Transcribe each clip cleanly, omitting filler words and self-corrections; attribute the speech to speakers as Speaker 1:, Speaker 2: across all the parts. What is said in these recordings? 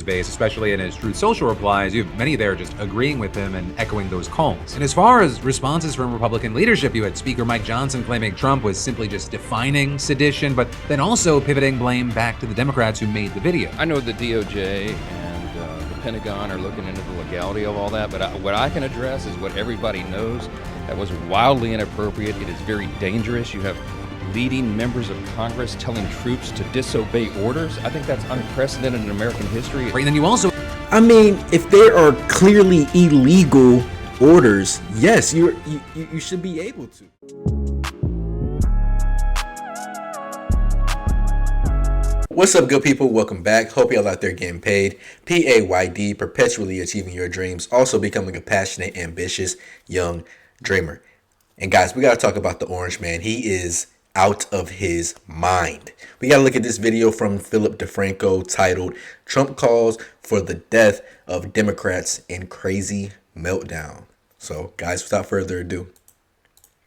Speaker 1: base, especially in his Truth Social replies, you have many there just agreeing with him and echoing those calls. And as far as responses from Republican leadership, you had Speaker Mike Johnson claiming Trump was simply just defining sedition, but then also pivoting blame back to the Democrats who made the video.
Speaker 2: I know the DOJ and the Pentagon are looking into the legality of all that, but what I can address is what everybody knows. That was wildly inappropriate. It is very dangerous. You have leading members of Congress telling troops to disobey orders. I think that's unprecedented in American history.
Speaker 1: Right, and then you also...
Speaker 3: I mean, if there are clearly illegal orders, yes, you should be able to. What's up, good people? Welcome back. Hope y'all out there getting paid. PAYD, perpetually achieving your dreams, also becoming a passionate, ambitious, young dreamer. And guys, we got to talk about the Orange Man. He is out of his mind. We got to look at this video from Philip DeFranco titled "Trump Calls for the Death of Democrats in Crazy Meltdown." So guys, without further ado,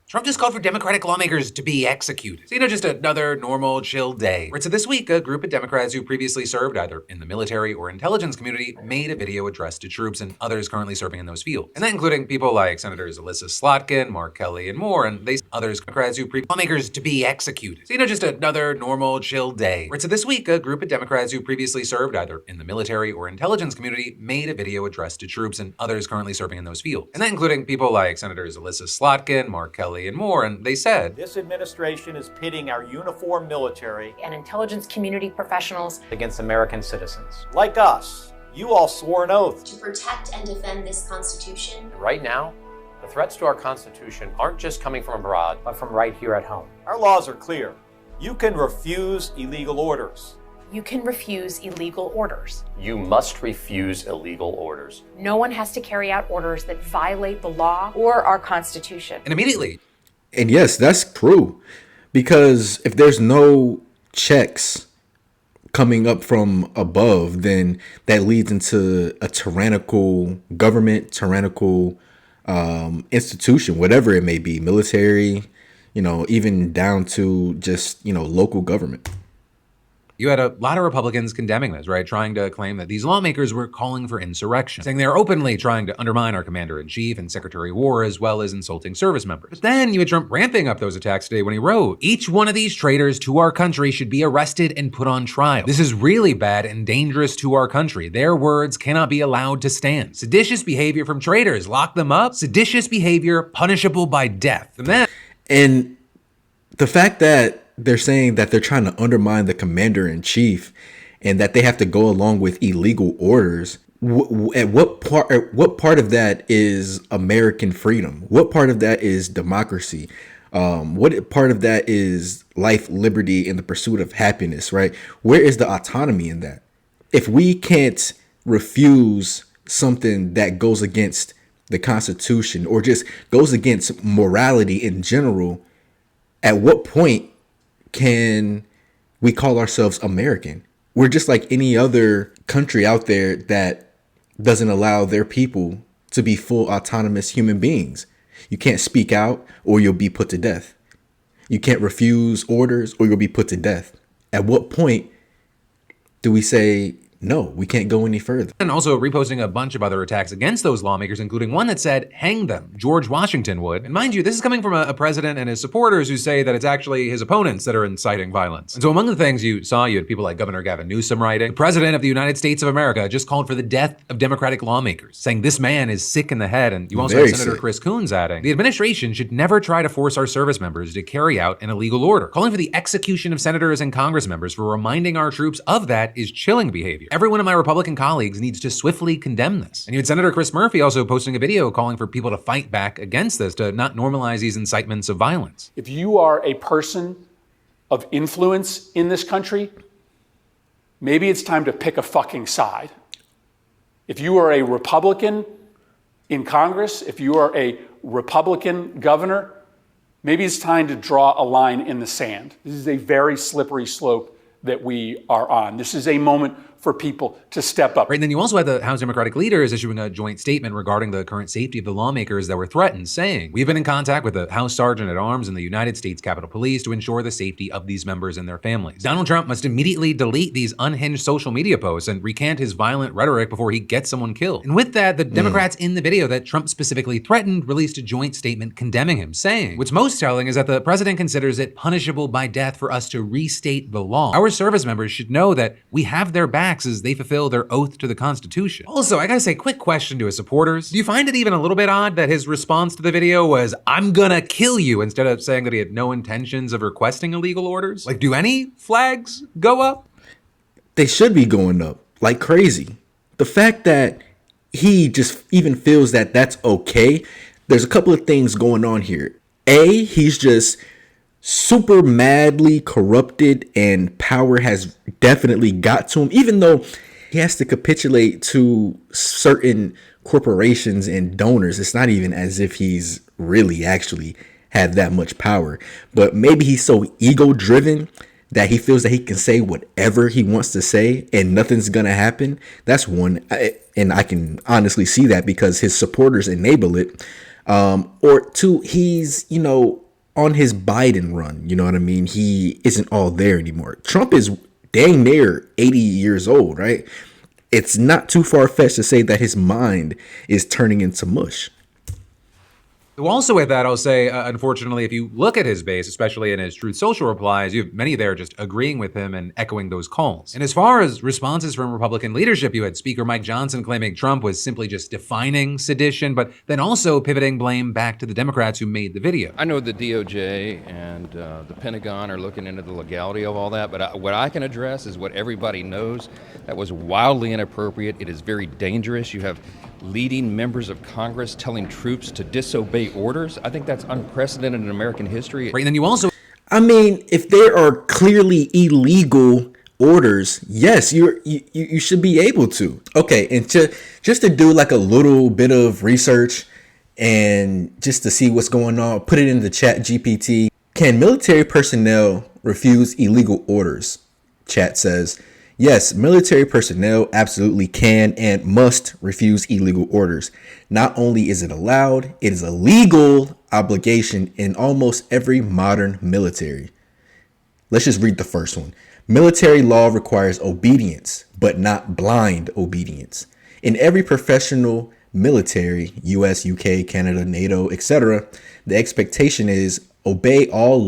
Speaker 1: Trump just called for Democratic lawmakers to be executed. So, just another normal, chill day. Right, so this week, a group of Democrats who previously served either in the military or intelligence community made a video addressed to troops and others currently serving in those fields. And that including people like Senators Alyssa Slotkin, Mark Kelly, and more, and they others Democrats who lawmakers to be executed. So, just another normal, chill day. Right, so this week, a group of Democrats who previously served either in the military or intelligence community made a video addressed to troops and others currently serving in those fields. And that including people like Senators Alyssa Slotkin, Mark Kelly, and more, and they said,
Speaker 4: "This administration is pitting our uniformed military
Speaker 5: and intelligence community professionals
Speaker 4: against American citizens. Like us, you all swore an oath
Speaker 6: to protect and defend this Constitution.
Speaker 7: Right now, the threats to our Constitution aren't just coming from abroad,
Speaker 4: but from right here at home. Our laws are clear. You can refuse illegal orders.
Speaker 5: You can refuse illegal orders.
Speaker 7: You must refuse illegal orders.
Speaker 5: No one has to carry out orders that violate the law or our Constitution."
Speaker 1: And immediately,
Speaker 3: and yes, that's true, because if there's no checks coming up from above, then that leads into a tyrannical government, tyrannical institution, whatever it may be, military, even down to just, local government.
Speaker 1: you had a lot of Republicans condemning this, right? Trying to claim that these lawmakers were calling for insurrection, saying they're openly trying to undermine our commander-in-chief and Secretary of War, as well as insulting service members. But then you had Trump ramping up those attacks today when he wrote, "Each one of these traitors to our country should be arrested and put on trial. This is really bad and dangerous to our country. Their words cannot be allowed to stand. Seditious behavior from traitors, lock them up. Seditious behavior punishable by death."
Speaker 3: And the fact that they're saying that they're trying to undermine the commander-in-chief and that they have to go along with illegal orders, at what part of that is American freedom? What part of that is democracy? What part of that is life, liberty, and the pursuit of happiness, right? Where is the autonomy in that? If we can't refuse something that goes against the Constitution or just goes against morality in general, at what point can we call ourselves American? We're just like any other country out there that doesn't allow their people to be full autonomous human beings. You can't speak out or you'll be put to death. You can't refuse orders or you'll be put to death. At what point do we say, no, we can't go any further?
Speaker 1: And also reposting a bunch of other attacks against those lawmakers, including one that said, "Hang them." George Washington would. And mind you, this is coming from a president and his supporters who say that it's actually his opponents that are inciting violence. And so among the things you saw, you had people like Governor Gavin Newsom writing, "The President of the United States of America just called for the death of Democratic lawmakers," saying this man is sick in the head. And you also had Senator Chris Coons adding, "The administration should never try to force our service members to carry out an illegal order. Calling for the execution of senators and Congress members for reminding our troops of that is chilling behavior. Every one of my Republican colleagues needs to swiftly condemn this." And you had Senator Chris Murphy also posting a video calling for people to fight back against this, to not normalize these incitements of violence.
Speaker 8: If you are a person of influence in this country, maybe it's time to pick a fucking side. If you are a Republican in Congress, if you are a Republican governor, maybe it's time to draw a line in the sand. This is a very slippery slope that we are on. This is a moment for people to step up.
Speaker 1: Right, and then you also had the House Democratic leaders issuing a joint statement regarding the current safety of the lawmakers that were threatened, saying, "We've been in contact with the House Sergeant at Arms and the United States Capitol Police to ensure the safety of these members and their families. Donald Trump must immediately delete these unhinged social media posts and recant his violent rhetoric before he gets someone killed." And with that, the Democrats in the video that Trump specifically threatened released a joint statement condemning him, saying, "What's most telling is that the president considers it punishable by death for us to restate the law. Our service members should know that we have their backs as they fulfill their oath to the Constitution." Also, I gotta say, quick question to his supporters. Do you find it even a little bit odd that his response to the video was, "I'm gonna kill you," instead of saying that he had no intentions of requesting illegal orders? Like, do any flags go up?
Speaker 3: They should be going up like crazy. The fact that he just even feels that that's okay, there's a couple of things going on here. A, he's just super madly corrupted and power has definitely got to him, even though he has to capitulate to certain corporations and donors. It's not even as if he's really actually had that much power, but maybe he's so ego driven that he feels that he can say whatever he wants to say and nothing's gonna happen. That's one, and I can honestly see that because his supporters enable it. Or two, he's, on his Biden run, you know what I mean? He isn't all there anymore. Trump is dang near 80 years old, right? It's not too far-fetched to say that his mind is turning into mush.
Speaker 1: Also with that, I'll say, unfortunately, if you look at his base, especially in his Truth Social replies, you have many there just agreeing with him and echoing those calls. And as far as responses from Republican leadership, you had Speaker Mike Johnson claiming Trump was simply just defining sedition, but then also pivoting blame back to the Democrats who made the video.
Speaker 2: I know the DOJ and the Pentagon are looking into the legality of all that, but what I can address is what everybody knows. That was wildly inappropriate. It is very dangerous. You have leading members of Congress telling troops to disobey orders. I think that's unprecedented in American history.
Speaker 1: Right, and then you also...
Speaker 3: I mean, if there are clearly illegal orders, yes, you should be able to. Okay, and just to do like a little bit of research and just to see what's going on, put it in the chat GPT. Can military personnel refuse illegal orders? Chat says, yes, military personnel absolutely can and must refuse illegal orders. Not only is it allowed, it is a legal obligation in almost every modern military. Let's just read the first one. Military law requires obedience, but not blind obedience. In every professional military, US, UK, Canada, NATO, etc., the expectation is obey all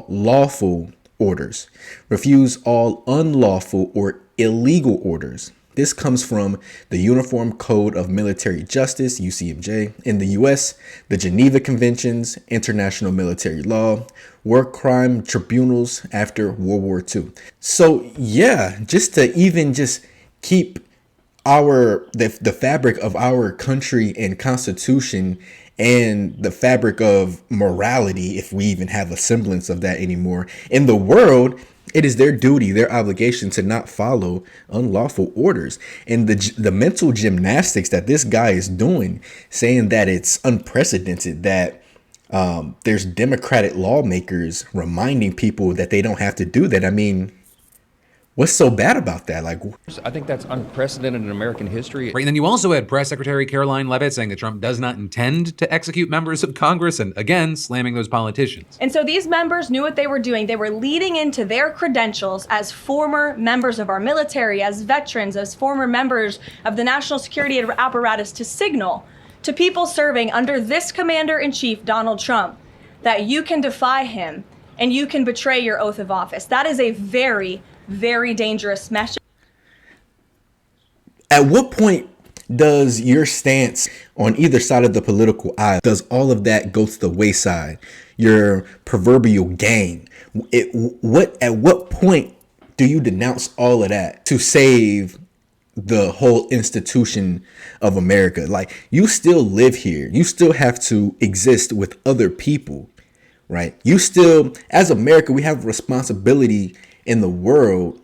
Speaker 3: lawful orders. Refuse all unlawful or illegal orders. This comes from the Uniform Code of Military Justice, UCMJ, in the US, the Geneva Conventions, international military law, war crime tribunals after World War II. So yeah, just to even just keep the fabric of our country and constitution and the fabric of morality, if we even have a semblance of that anymore, in the world, it is their duty, their obligation to not follow unlawful orders. And the mental gymnastics that this guy is doing, saying that it's unprecedented, that there's Democratic lawmakers reminding people that they don't have to do that. I mean, what's so bad about that? Like,
Speaker 2: I think that's unprecedented in American history.
Speaker 1: Right, and then you also had Press Secretary Caroline Leavitt saying that Trump does not intend to execute members of Congress, and again, slamming those politicians.
Speaker 9: And so these members knew what they were doing. They were leading into their credentials as former members of our military, as veterans, as former members of the national security apparatus to signal to people serving under this commander-in-chief, Donald Trump, that you can defy him and you can betray your oath of office. That is a very, very dangerous message.
Speaker 3: At what point does your stance on either side of the political aisle, does all of that go to the wayside? Your proverbial gang. At what point do you denounce all of that to save the whole institution of America? Like, you still live here. You still have to exist with other people, right? You still, as America, we have a responsibility in the world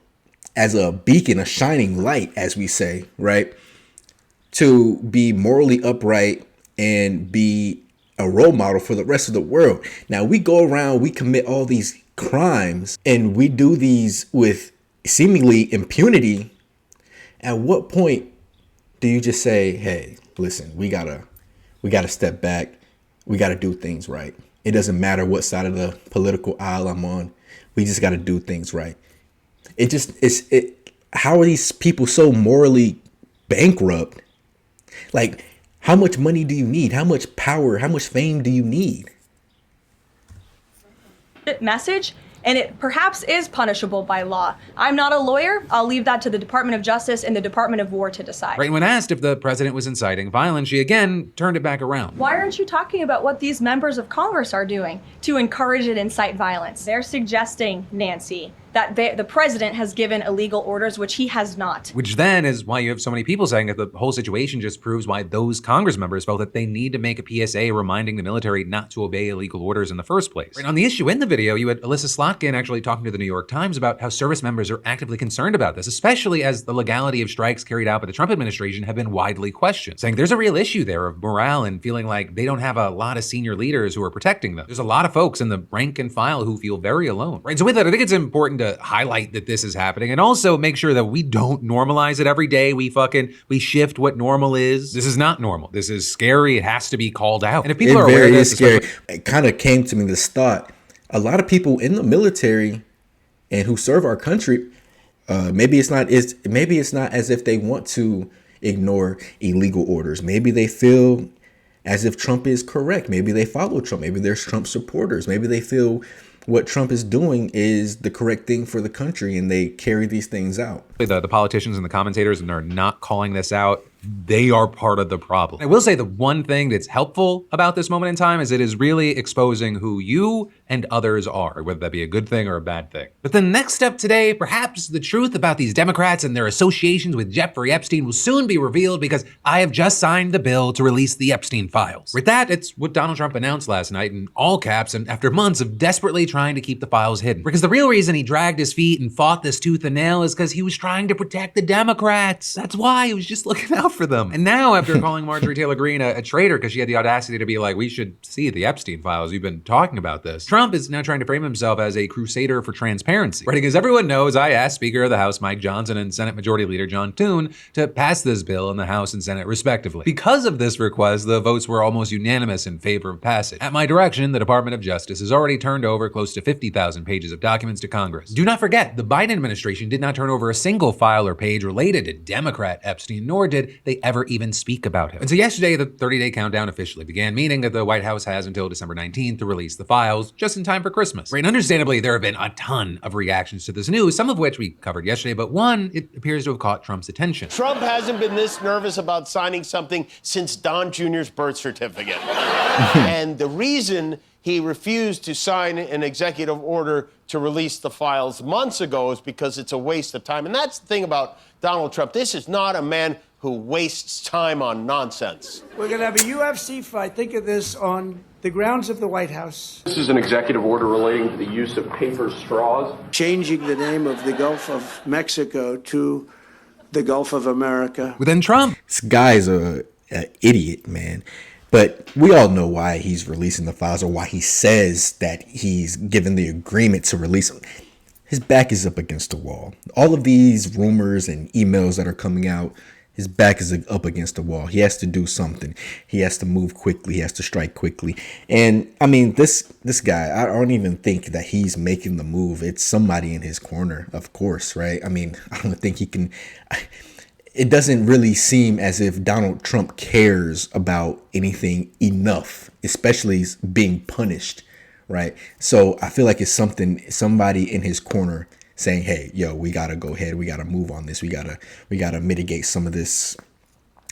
Speaker 3: as a beacon, a shining light, as we say, right? To be morally upright and be a role model for the rest of the world. Now, we go around, we commit all these crimes, and we do these with seemingly impunity, at what point do you just say, hey, listen, we gotta step back. We gotta do things right. It doesn't matter what side of the political aisle I'm on. We just gotta do things right. How are these people so morally bankrupt? Like, how much money do you need? How much power? How much fame do you need?
Speaker 9: Message, and it perhaps is punishable by law. I'm not a lawyer. I'll leave that to the Department of Justice and the Department of War to decide.
Speaker 1: Right, when asked if the president was inciting violence, she again turned it back around.
Speaker 9: Why aren't you talking about what these members of Congress are doing to encourage and incite violence? They're suggesting, Nancy, that the president has given illegal orders, which he has not.
Speaker 1: Which then is why you have so many people saying that the whole situation just proves why those Congress members felt that they need to make a PSA reminding the military not to obey illegal orders in the first place. Right, on the issue in the video, you had Alyssa Slotkin actually talking to the New York Times about how service members are actively concerned about this, especially as the legality of strikes carried out by the Trump administration have been widely questioned, saying there's a real issue there of morale and feeling like they don't have a lot of senior leaders who are protecting them. There's a lot of folks in the rank and file who feel very alone. Right, so with that, I think it's important to highlight that this is happening and also make sure that we don't normalize it every day. We shift what normal is. This is not normal. This is scary. It has to be called out. And if people are aware of this,
Speaker 3: scary. It kind of came to me this thought. A lot of people in the military and who serve our country, maybe it's not as if they want to ignore illegal orders. Maybe they feel as if Trump is correct. Maybe they follow Trump. Maybe they're Trump supporters. Maybe they feel what Trump is doing is the correct thing for the country and they carry these things out.
Speaker 1: The politicians and the commentators are not calling this out. They are part of the problem. I will say the one thing that's helpful about this moment in time is it is really exposing who you and others are, whether that be a good thing or a bad thing. But the next step today, perhaps the truth about these Democrats and their associations with Jeffrey Epstein will soon be revealed because I have just signed the bill to release the Epstein files. With that, it's what Donald Trump announced last night in all caps and after months of desperately trying to keep the files hidden. Because the real reason he dragged his feet and fought this tooth and nail is because he was trying to protect the Democrats. That's why he was just looking out for them. And now, after calling Marjorie Taylor Greene a traitor because she had the audacity to be like, we should see the Epstein files, we've been talking about this, Trump is now trying to frame himself as a crusader for transparency. Right? Because everyone knows I asked Speaker of the House Mike Johnson and Senate Majority Leader John Thune to pass this bill in the House and Senate respectively. Because of this request, the votes were almost unanimous in favor of passage. At my direction, the Department of Justice has already turned over close to 50,000 pages of documents to Congress. Do not forget, the Biden administration did not turn over a single file or page related to Democrat Epstein, nor did they ever even speak about him. And so yesterday, the 30-day countdown officially began, meaning that the White House has until December 19th to release the files, just in time for Christmas. Right, and understandably, there have been a ton of reactions to this news, some of which we covered yesterday, but one, it appears to have caught Trump's attention.
Speaker 10: Trump hasn't been this nervous about signing something since Don Jr.'s birth certificate. And the reason he refused to sign an executive order to release the files months ago is because it's a waste of time. And that's the thing about Donald Trump. This is not a man who wastes time on nonsense.
Speaker 11: We're going to have a UFC fight. Think of this on the grounds of the White House.
Speaker 12: This is an executive order relating to the use of paper straws.
Speaker 11: Changing the name of the Gulf of Mexico to the Gulf of America.
Speaker 1: Within Trump.
Speaker 3: This guy's an idiot, man. But we all know why he's releasing the files or why he says that he's given the agreement to release them. His back is up against the wall. All of these rumors and emails that are coming out, his back is up against the wall. He has to do something. He has to move quickly. He has to strike quickly. And I mean, this guy, I don't even think that he's making the move. It's somebody in his corner, of course, right? I mean, I don't think he can. It doesn't really seem as if Donald Trump cares about anything enough, especially being punished, right? So I feel like it's somebody in his corner saying, hey, yo, we got to go ahead. We got to move on this. We got to mitigate some of this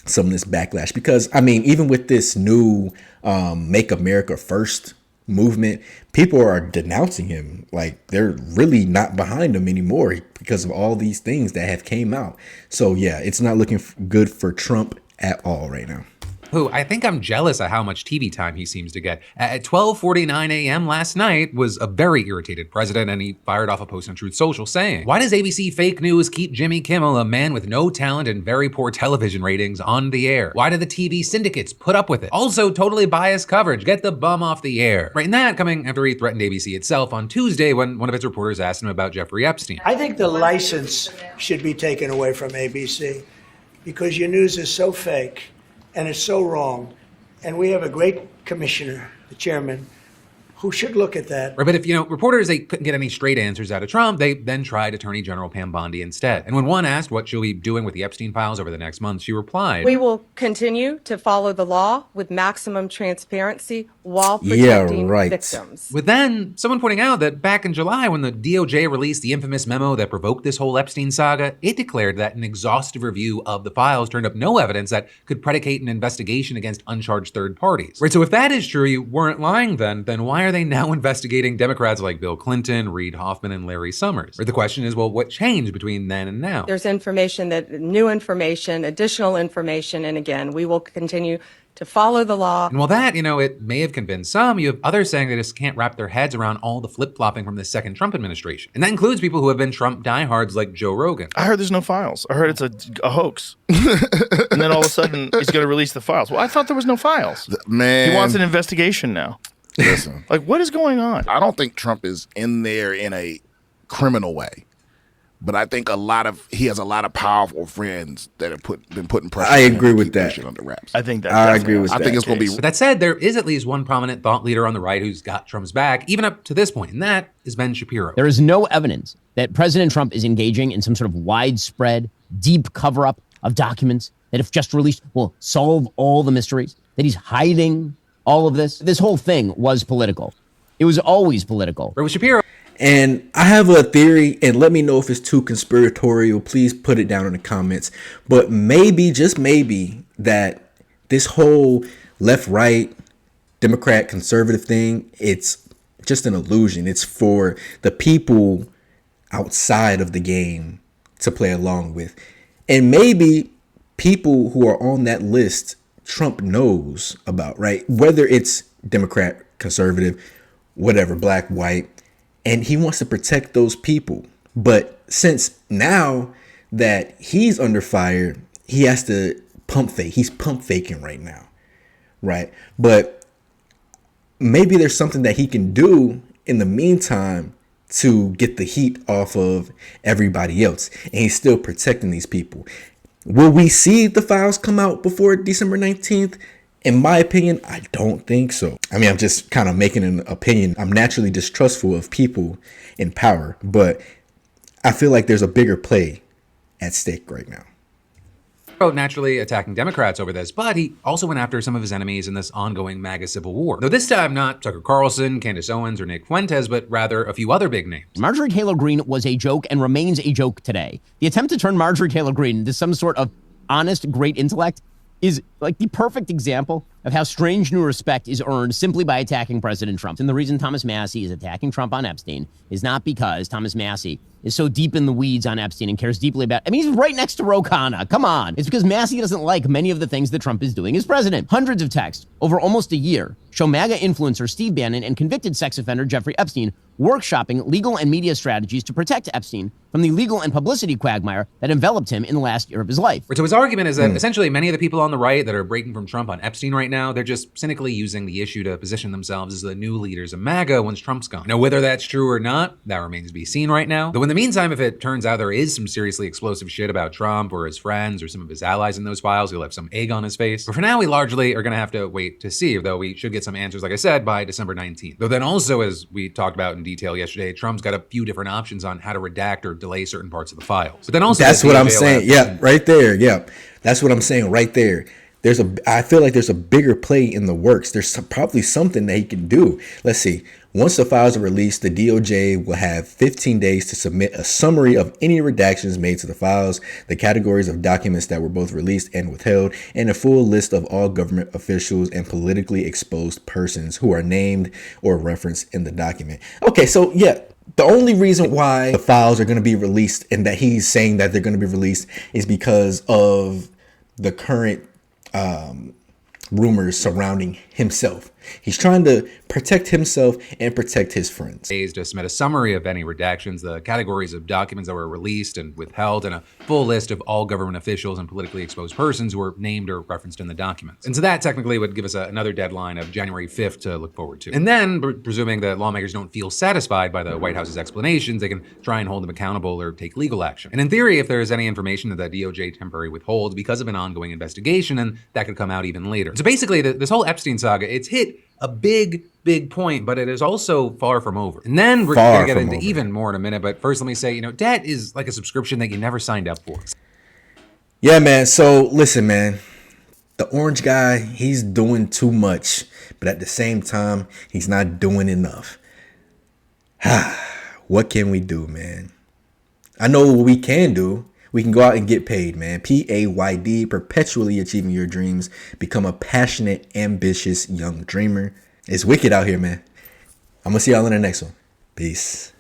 Speaker 3: backlash. Because, I mean, even with this new Make America First movement, people are denouncing him. Like, they're really not behind him anymore because of all these things that have came out. So, yeah, it's not looking good for Trump at all right now.
Speaker 1: who I think I'm jealous of how much TV time he seems to get. At 12:49 a.m. last night was a very irritated president, and he fired off a post on Truth Social saying, "Why does ABC fake news keep Jimmy Kimmel, a man with no talent and very poor television ratings, on the air? Why do the TV syndicates put up with it? Also, totally biased coverage. Get the bum off the air." Right, and that coming after he threatened ABC itself on Tuesday when one of its reporters asked him about Jeffrey Epstein.
Speaker 11: I think the license should be taken away from ABC because your news is so fake and it's so wrong. And we have a great commissioner, the chairman, who should look at that.
Speaker 1: Right, but if, reporters, they couldn't get any straight answers out of Trump, they then tried Attorney General Pam Bondi instead. And when one asked what she'll be doing with the Epstein files over the next month, she replied,
Speaker 13: "We will continue to follow the law with maximum transparency while protecting victims."
Speaker 1: With then someone pointing out that back in July, when the DOJ released the infamous memo that provoked this whole Epstein saga, it declared that an exhaustive review of the files turned up no evidence that could predicate an investigation against uncharged third parties. Right, so if that is true, you weren't lying then why are they now investigating Democrats like Bill Clinton, Reid Hoffman, and Larry Summers? Right, the question is, well, what changed between then and now?
Speaker 13: There's new information, additional information, and again, we will continue to follow the law.
Speaker 1: And while that, it may have convinced some, you have others saying they just can't wrap their heads around all the flip-flopping from the second Trump administration. And that includes people who have been Trump diehards like Joe Rogan.
Speaker 14: I heard there's no files. I heard it's a hoax. And then all of a sudden, he's going to release the files. Well, I thought there was no files.
Speaker 15: Man.
Speaker 14: He wants an investigation now.
Speaker 15: Listen.
Speaker 14: Like, what is going on?
Speaker 15: I don't think Trump is in there in a criminal way. But I think he has a lot of powerful friends that have been putting pressure.
Speaker 3: I agree with that.
Speaker 15: Shit under wraps.
Speaker 14: I think that.
Speaker 3: I agree with that.
Speaker 15: I think it's going to be.
Speaker 1: But that said, there is at least one prominent thought leader on the right who's got Trump's back, even up to this point, and that is Ben Shapiro.
Speaker 16: There is no evidence that President Trump is engaging in some sort of widespread, deep cover-up of documents that, if just released, will solve all the mysteries, that he's hiding all of this. This whole thing was political. It was always political.
Speaker 1: But with Shapiro.
Speaker 3: And I have a theory, and let me know if it's too conspiratorial. Please put it down in the comments. But maybe, just maybe, that this whole left-right, Democrat, conservative thing, it's just an illusion. It's for the people outside of the game to play along with. And maybe people who are on that list, Trump knows about, right? Whether it's Democrat, conservative, whatever, black, white. And he wants to protect those people. But since now that he's under fire, he has to pump fake. He's pump faking right now, right? But maybe there's something that he can do in the meantime to get the heat off of everybody else. And he's still protecting these people. Will we see the files come out before December 19th? In my opinion, I don't think so. I mean, I'm just kind of making an opinion. I'm naturally distrustful of people in power, but I feel like there's a bigger play at stake right now.
Speaker 1: Naturally attacking Democrats over this, but he also went after some of his enemies in this ongoing MAGA civil war. Though this time not Tucker Carlson, Candace Owens, or Nick Fuentes, but rather a few other big names.
Speaker 16: Marjorie Taylor Greene was a joke and remains a joke today. The attempt to turn Marjorie Taylor Greene into some sort of honest, great intellect is like the perfect example of how strange new respect is earned simply by attacking President Trump. And the reason Thomas Massie is attacking Trump on Epstein is not because Thomas Massie is so deep in the weeds on Epstein and cares deeply about, I mean, he's right next to Ro Khanna. Come on. It's because Massie doesn't like many of the things that Trump is doing as president. Hundreds of texts over almost a year show MAGA influencer Steve Bannon and convicted sex offender Jeffrey Epstein workshopping legal and media strategies to protect Epstein from the legal and publicity quagmire that enveloped him in the last year of his life.
Speaker 1: So his argument is that essentially many of the people on the right that are breaking from Trump on Epstein right now, they're just cynically using the issue to position themselves as the new leaders of MAGA once Trump's gone. Now, whether that's true or not, that remains to be seen right now. Though in the meantime, if it turns out there is some seriously explosive shit about Trump or his friends or some of his allies in those files, he'll have some egg on his face. But for now, we largely are going to have to wait to see, though we should get some answers, like I said, by December 19th. Though then also, as we talked about in detail yesterday, Trump's got a few different options on how to redact or delay certain parts of the files. But then also,
Speaker 3: that's what I'm saying. Yeah, right there. Yeah, that's what I'm saying right there. I feel like there's a bigger play in the works. There's probably something that he can do. Let's see. Once the files are released, the DOJ will have 15 days to submit a summary of any redactions made to the files, the categories of documents that were both released and withheld, and a full list of all government officials and politically exposed persons who are named or referenced in the document. Okay, so yeah. The only reason why the files are going to be released and that he's saying that they're going to be released is because of the current rumors surrounding himself. He's trying to protect himself and protect his friends.
Speaker 1: To submit a summary of any redactions, the categories of documents that were released and withheld, and a full list of all government officials and politically exposed persons who were named or referenced in the documents. And so that technically would give us another deadline of January 5th to look forward to. And then, presuming that lawmakers don't feel satisfied by the White House's explanations, they can try and hold them accountable or take legal action. And in theory, if there is any information that the DOJ temporarily withholds because of an ongoing investigation, then that could come out even later. So basically, this whole Epstein saga, it's hit a big point, but it is also far from over. And then we're going to get into even more in a minute. But first, let me say, debt is like a subscription that you never signed up for.
Speaker 3: Yeah, man. So listen, man, the orange guy, he's doing too much, but at the same time, he's not doing enough. What can we do, man? I know what we can do. We can go out and get paid, man. PAYD, perpetually achieving your dreams. Become a passionate, ambitious young dreamer. It's wicked out here, man. I'm going to see y'all in the next one. Peace.